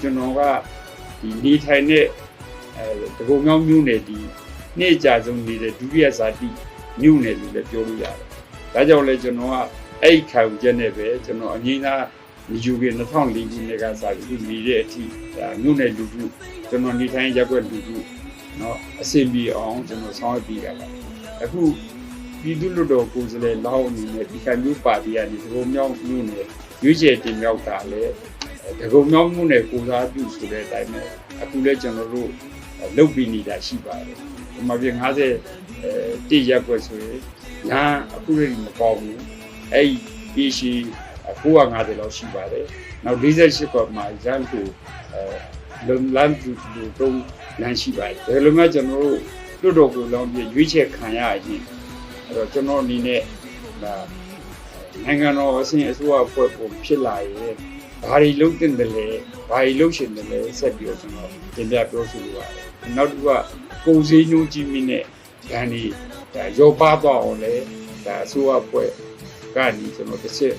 ကျွန်တော်ကဒီနေထိုင်တဲ့တကုံမြောင်းမြို့နယ်ဒီနေ့ကြာဆုံးနေတဲ့ဒုတိယဇာတိမြို့နယ်လို့လည်းပြောလို့ရတယ်။ဒါကြောင့်လည်းကျွန်တော်ကအဲ့ခံယူချက်နဲ့ပဲကျွန်တော်အငိမ့်သားယူခဲ့2004ခုနှစ်ကစပြီးနေတဲ့အထိဒါမြို့နယ်လူထုကျွန်တော်နေထိုင်ရက်ွက်လူထုเนาะအဆင်ပြေအောင်ကျွန်တော်ဆောင်ရွက်ပေးရတာ။အခုပြည်သူ့လွှတ်တော်ကိုယ်စားလှယ်လောင်းအနေနဲ့ဒီကမျိုးပါတီကနေဒဂုံမြောင်းမြို့နယ်ရွေးချယ်တင်မြောက်တာလေဒဂုံမြောင်းမြို့နယ်ကိုစားပြုဆိုတဲ့အတိုင်းပဲအခုလည်းကျွန်တော်တို့လုပ်ပြီးနေတာရှိပါတယ်။ဒီမှာပြ50တိရက်ွက်ဆိုရင်ညာအခုလည်းမပေါဘူး။အဲ့ဒီရှိ950လောက်ရှိပါတယ်။နောက်48ကွက်မှာရန်ကိုလမ်းတူတုံးလမ်းရှိပါတယ်။ဒါလိုမှကျွန်တော်တို့လွှတ်တော်ကိုလောင်းပြီးရွေးချယ်ခံရရင်အဲ့တော့ကျွန်တော်အနေနဲ့ဒါနိုင်ငံတော်အစဉ်အစိုးရအဖွဲ့ပုံဖြစ်လာရင်ဘာတွေလုပ်တင်တယ်လဲဘာတွေလုပ်ရှင်တယ်လဲဆက်ပြီးတော့ကျွန်တော်တင်ပြပြောဆိုလိုပါတယ်။နောက်တစ်ခုကကုန်စည်နှုန်းကြီးမြင့်တဲ့ဒဏ်တွေဒါရောပါတော့အောင်လဲဒါအစိုးရအဖွဲ့ကနေကျွန်တော်တစ်ချက်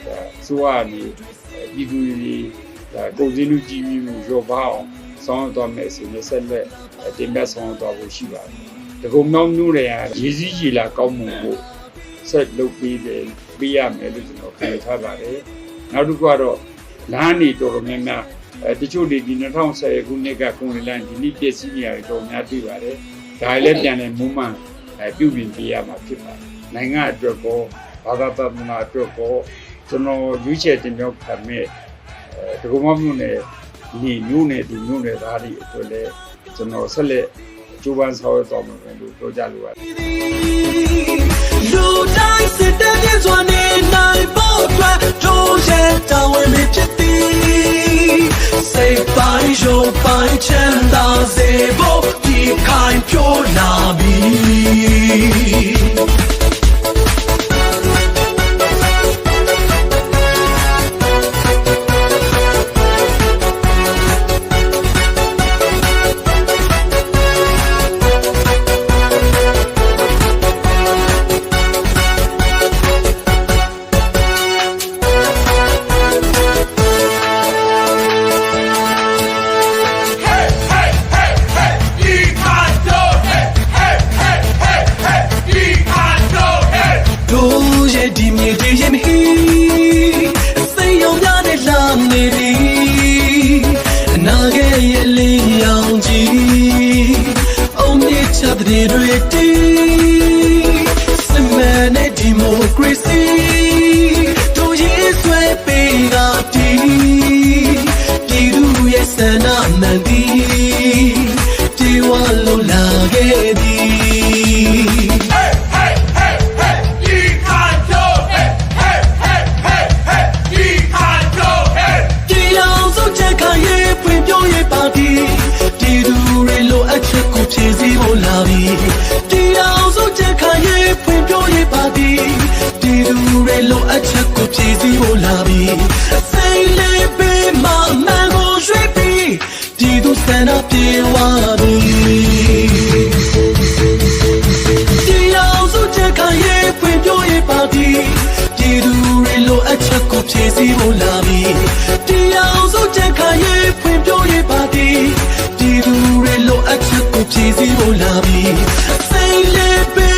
ဒါအစိုးရကနေပြည်သူတွေဒါကုန်စည်နှုန်းကြီးမြင့်မှုရောပါအောင်ဆောင်ရွက်သွားမယ်အစီအစဉ်ဆက်လက်တင်ပြဆောင်ရွက်သွားဖို့ရှိပါတယ်။ဒဂုံမြောင်းမြို့တွေကရည်စည်းရည်လာကောင်းမှုကိုဆက်လုပ်ပေးရမယ်လို့ကျွန်တော်ခံထားပါတယ်။နောက်တစ်ခုကတော့လမ်းနေတော်တော်များများတချို့ဒီ2010ခုနှစ်ကကုန်လမ်းဒီနေ့ပြည့်စည်နေရတယ်တော်များတွေ့ပါတယ်။ဒါလည်းပြန်လည်မွမ်းမံပြုပြင်ပေးရမှာဖြစ်ပါတယ်။နိုင်ငံအတွက်ကောဘာသာပတ်မှအတွက်ကောကျွန်တော်ရွေးချယ်တင်ပြခံမဲ့ဒဂုံမြောင်းမြို့နယ်ဒီမြို့နယ်ဒီမြို့နယ်သားတွေအတွက်လည်းကျွန်တော်ဆက်လက်ကျိုးပန်းဆောင်ရွက်တော်မှာပဲလို့ပြောကြလိုပါတယ်လူတိုင်းစစ်တဲ့ပြည့်စွာနေနိုင်ဖို့အတွက်တို့ရဲ့တာဝန်တွေဖြစ်သည်စိတ်ပိုင်းရုပ်ပိုင်းချမ်းသာစေဖို့ဒီခိုင်ဖြိုးလာပြီဒီမြေတွေရင်ဟီစိတ်ရောင်ရတဲ့လာနေပြီအနာဂတ်ရဲ့လေးရောင်ကြီးအုံးမြချတဲ့တွေတီစမနဲ့ဒီမိုကရေစီတို့ရေးဆွဲပေးတာတီပြည်သူရဲ့ဆန္ဒမှန်သည်ဒီဝါလို့လာခဲ့သည်ဖြည့်စည်းဖို့လာပြီဒီအောင်စုချက်ခံရေးဖွင့်ပြရေးပါသည်ဒီလူတွေလိုအပ်ချက်ကိုဖြည့်စည်းဖို့လာပြီစိတ်လေးပေးမှမှန်ကိုရွှေ့ပြီးဒီသူစံတော်ပြေဝပြီဒီအောင်စုချက်ခံရေးဖွင့်ပြရေးပါသည်ဒီလူတွေလိုအပ်ချက်ကိုဖြည့်စည်းဖို့လာပြီဒီအောင်စုချက်ခံရေးဖွင့်ပြရေးပါသည်ဒီလူတွေလိုအပ်ချက်ကိုဖြည့်စည်းဖို့လာပြီစိတ်လေး